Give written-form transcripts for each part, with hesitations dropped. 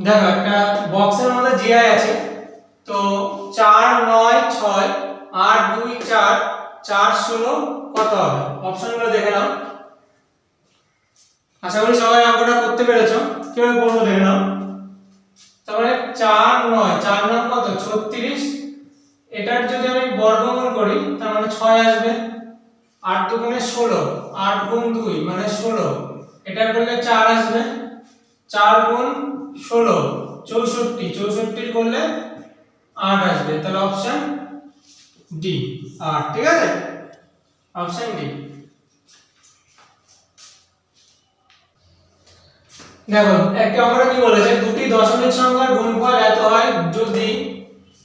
দেখো একটা বক্সের মধ্যে জিআই আছে, তো 4 9 6 8 2 4 4 16 কত হবে? অপশনগুলো দেখে নাও। আশা করি সবাই অঙ্কটা করতে পেরেছো। কিভাবে করবো দেখে নাও। তাহলে 4 9 4 9 কত 36, এটার যদি আমি বর্গমূল করি তার মানে 6 আসবে। 8 দুগুণে 16, 8 গুণ 2 মানে 16, এটা করলে 4 আসবে। 4 গুণ 16 64, 64 করলে 8 আসবে। তাহলে অপশন ডি 8। ঠিক আছে, অপশন ডি। দেখো একটা আমরা কি বলেছে, দুটি দশমিক সংখ্যার গুণফল এত হয় যদি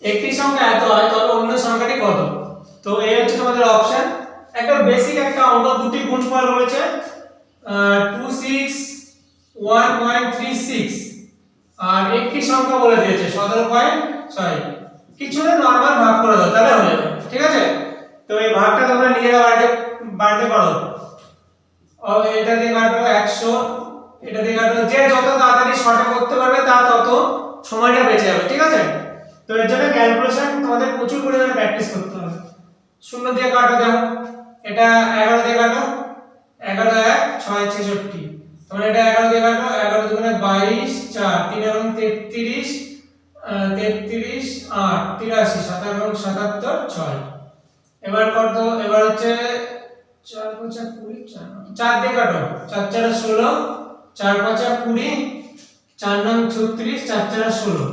একটি সংখ্যা এত হয় তবে অন্য সংখ্যাটি কত। তো এই হচ্ছে তোমাদের অপশন। একটা বেসিক একটা অঙ্ক, দুটি গুণফল বলেছে 261.36 আর একটি সংখ্যা বলে দিয়েছে 17.6। কিছু না, নরমাল ভাগ করে দাও তাহলে হয়ে যাবে। ঠিক আছে, তো এই ভাগটা তোমরা নিজেরা বাড়িতে পারো। এটা দিয়ে কাটো 100, এটা দিয়ে কাটো, যে যত তাড়াতাড়ি শর্টে করতে পারবে তার তত সময়টা বেঁচে যাবে। ঠিক আছে, তো এর জন্য ক্যালকুলেশন তোমাদের প্রচুর পরিমাণে প্র্যাকটিস করতে হবে। 0 দিয়ে কাটো, দেখো এটা 11 দিয়ে কাটো, 11 1 6 66, তোমরা এটা 11 দিয়ে কাটো, 11 দুগুণে 22 4 3 এবং 33 33 8 83 17 এবং 77 6। এবার কত, এবার হচ্ছে 4 5 20 4 দিয়ে কাটো, 4 4 16, 4 5 20, 4 9 36, 4 4 16।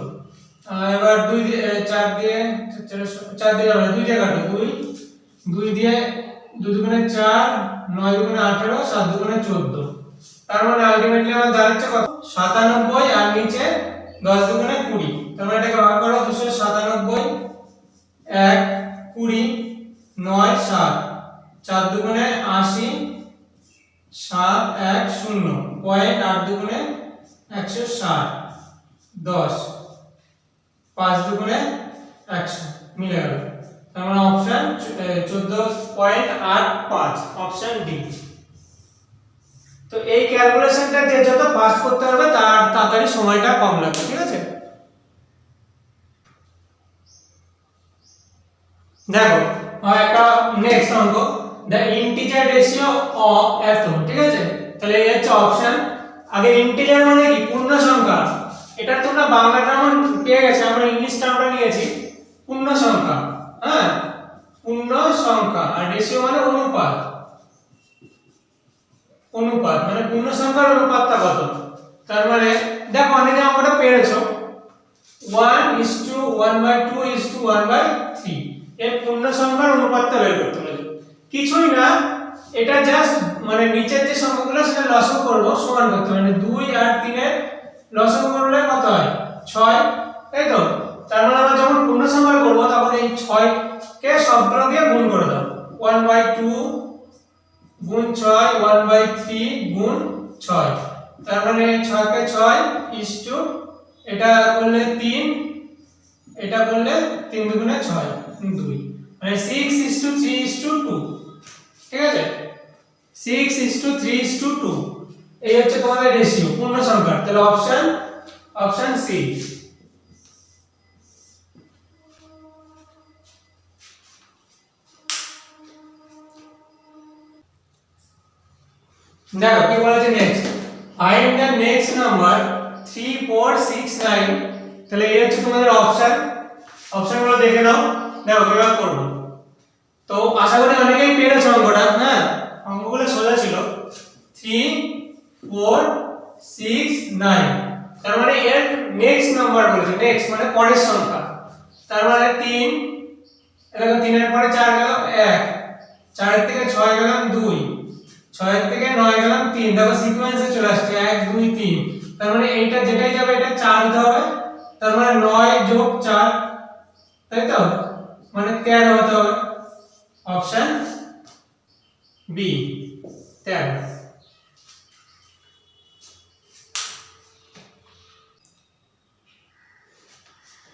এবার 2 দিয়ে 4 দিয়ে 4 দিয়ে 2 দিয়ে কাটো, 2 2 দিয়ে 2 দুগুণে 4 9 দুগুণে 18 7 দুগুণে 14। তার মানে আলটিমেটলি আমার দাঁড়াচ্ছে কত 97 আর নিচে 10 দুগুণে 20। তোমরা এটাকে ভাগ করো, 297 1 20 9 7 4 দুগুণে 80 7 1 0 পয়েন্ট 8 দুগুণে 160 10 5 দুগুণে 100 মিলে গেল। তার মানে অপশন 14.85, অপশন ডি। তো এই ক্যালকুলেশনটা যে যত ফাস্ট করতে হবে তার তাড়াতাড়ি সময়টা কম লাগবে। ঠিক আছে, দেখো একটা নেক্সট অঙ্ক, দ্য ইন্টিজার রেশিও অফ এত। ঠিক আছে, তাহলে এই হচ্ছে অপশন। আগে ইন্টিজার মানে কি, পূর্ণ সংখ্যা। এটা তোমরা বাংলা গ্রামার পেয়ে গেছে, আমরা ইংলিশ টার্মটা নিয়েছি পূর্ণ সংখ্যা। হ্যাঁ, পূর্ণ সংখ্যা, আর রেশিও মানে অনুপাত। অনুপাত মানে পূর্ণ সংখ্যার অনুপাতটা কত। তার মানে দেখো অনেকে অঙ্কটা পেরেছো, 1:1/2:1/3, এর পূর্ণ সংখ্যার অনুপাতটা বের করতে হবে। কিছুই না, এটা জাস্ট মানে নিচের যে সংখ্যাগুলো সেটা লসাগু করব, সমান করতে হবে। মানে 2 আর 3 এর লসাগু করলে কত হয় 6, তাই তো। তার মানে আমরা যখন পূর্ণ সংখ্যা করব তখন এই 6 কে সবগুলো দিয়ে গুণ করে দাও, 1/2 গুণ 6 1/3 গুণ 6। তার মানে 6 কে 6 ইসটু এটা করলে 3, এটা করলে 3 দুগুণে 6 2, মানে 6:3:2। ঠিক আছে, 6:3:2, এই হচ্ছে তোমাদের রেশিও পূর্ণ সংখ্যার। তাহলে অপশন সি। দেখো কি বলেছে next, find the next number 3 4 6 9। তাহলে এই হচ্ছে তোমাদের অপশন। অপশনগুলো দেখে নাও, দেখো কিভাবে করব। তো আশা করি অনেকেই পেরেছো অঙ্কটা। হ্যাঁ, অঙ্কগুলো সোজা ছিল। 3 4 6 9, তার মানে এর নেক্সট নাম্বার বলেছে, নেক্সট মানে পরের সংখ্যা। তার মানে 3, এরকম 3 এর পরে 4 গেল 1, 4 এর থেকে 6 গেলাম 2, 6 এর থেকে 9 গেলাম 3। দেখো সিকোয়েন্সে চলে আসছে 1 2 3। তার মানে এইটা যেটাই যাবে এটা 4 দিতে হবে। তার মানে 9 যোগ 4, তাই তো, মানে 13 হতে হবে। Option B 13।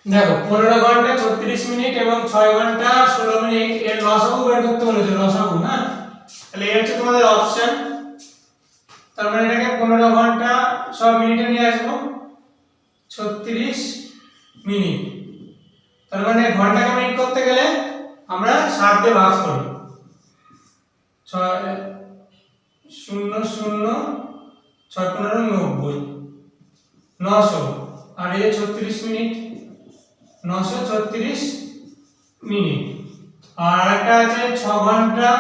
দেখো 15 ঘন্টা 36 মিনিট এবং 6 ঘন্টা 16 মিনিট এর লসাগু বের করতে বলেছে, লসাগু। হ্যাঁ, তাহলে এই হচ্ছে তোমাদের অপশন। তার মানে এটাকে 15 ঘন্টা সব মিনিটে নিয়ে আসবো, 36 মিনিট। তার মানে ঘন্টাকে মিনিট করতে গেলে আমরা 7 দিয়ে ভাগ করি, 0 0 6 15 90 900। আর এই 36 মিনিট, 936 মিনিট। আর আরেকটা আছে 6 ঘন্টা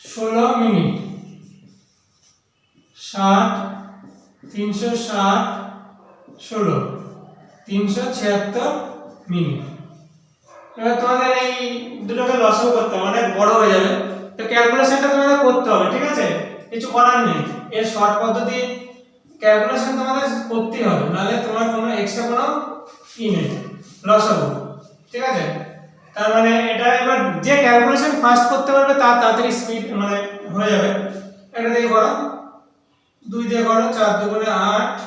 16 মিনিট, 60 360 16 376 মিনিট। এবার তোমাদের এই দুটোকে লসও করতে হবে, অনেক বড় হয়ে যাবে, তো ক্যালকুলেশনটা তোমাদের করতে হবে, ঠিক আছে? কিছু করার নেই, এর শর্ট পদ্ধতি ক্যালকুলেশন তোমাদের করতেই হবে, নাহলে তোমার কোনো এক্সট্রা কোনো নেই, লস হবে, ঠিক আছে? তার মানে এটা এবার যে ক্যালকুলেশন ফার্স্ট করতে পারবে তার তাড়াতাড়ি স্পিড মানে হয়ে যাবে। এটা দিয়ে করো, 2 দিয়ে করো, 4 দুগুণে 8,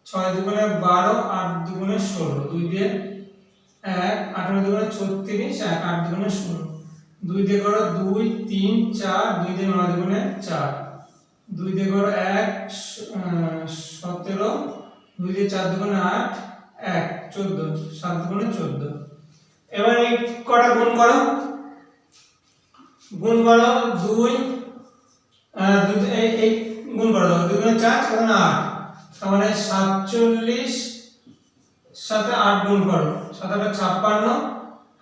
6 দুগুণে 12, 8 দুগুণে 16, 2 দিয়ে 1, 18 দুগুণে 36, 1 8 দুগুণে 16, 2 দিয়ে করো 2 3 4, 2 দিয়ে 9 দুগুণে 4, 2 দিয়ে করো 1 17, 2 দিয়ে 4 দুগুণে 8, 1 14, 7 দুগুণে 14। এবার এই কটা গুণ করো, 2 এই গুণ করো, 2 গুণে 4 7 8, তার মানে 47 সাথে 8 গুণ করো, 7 8 56,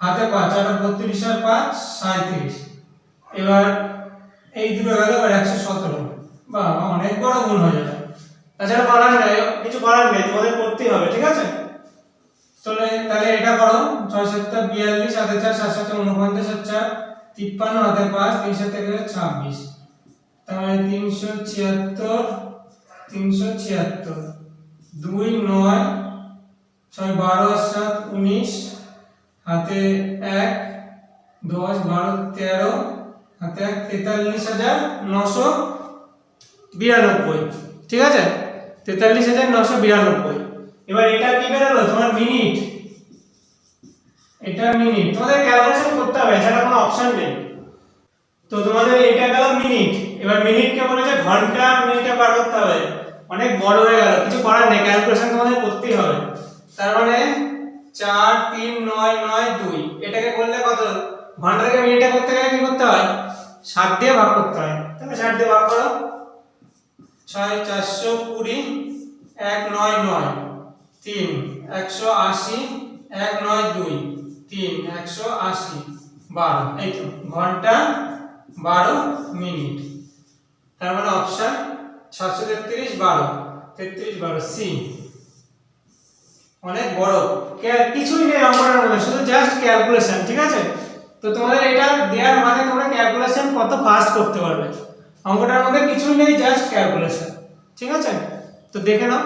হাতে 5 আর 32 আর 5 37। এবার এই দুটো গেল, এবার 117। বাহ, অনেক বড় গুণ হয়ে যাবে। তাছাড়া করার নেই, কিছু করার নেই, তোমাদের করতেই হবে, ঠিক আছে? তাহলে এটা করো, 6 7 42, 7 4 7 7 49, 7 4 53, হাতে 5 3 7 26, তাহলে 376 2 9 6 12 7 19, হাতে 1 10 12 13, হাতে 43,992, ঠিক আছে? 43,992। এবার এটা কি বেরোলো তোমার মিনিট, এটা মিনিট, তোমাদের ক্যালকুলেশন করতে হবে, এছাড়া কোনো অপশন নেই। তো তোমাদের এটা গেল মিনিট। এবার মিনিটকে বলেছে ঘন্টা মিনিটে বার করতে হবে, অনেক বড় হয়ে গেল, কিছু করার নেই, ক্যালকুলেশন তোমাদের করতেই হবে। তার মানে 4 3 9 9 2, এটাকে করলে কত, ঘন্টাকে মিনিটে করতে গেলে কি করতে হয়, 7 দিয়ে ভাগ করতে হয়। তাহলে 7 দিয়ে ভাগ করো, 6 420 1 9 9 3 180 1 9 2 3 180 12, এই তো ঘন্টা 12 মিনিট। তার মানে অপশন 733 12 33 12 সি। অনেক বড়, কিছুই নেই অঙ্কটার মধ্যে, শুধু জাস্ট ক্যালকুলেশন, ঠিক আছে? তো তোমাদের এটা দেওয়ার মানে তোমরা ক্যালকুলেশন কত ফাস্ট করতে পারবে, অঙ্কটার মধ্যে কিছুই নেই, জাস্ট ক্যালকুলেশন, ঠিক আছে? তো দেখে নাও।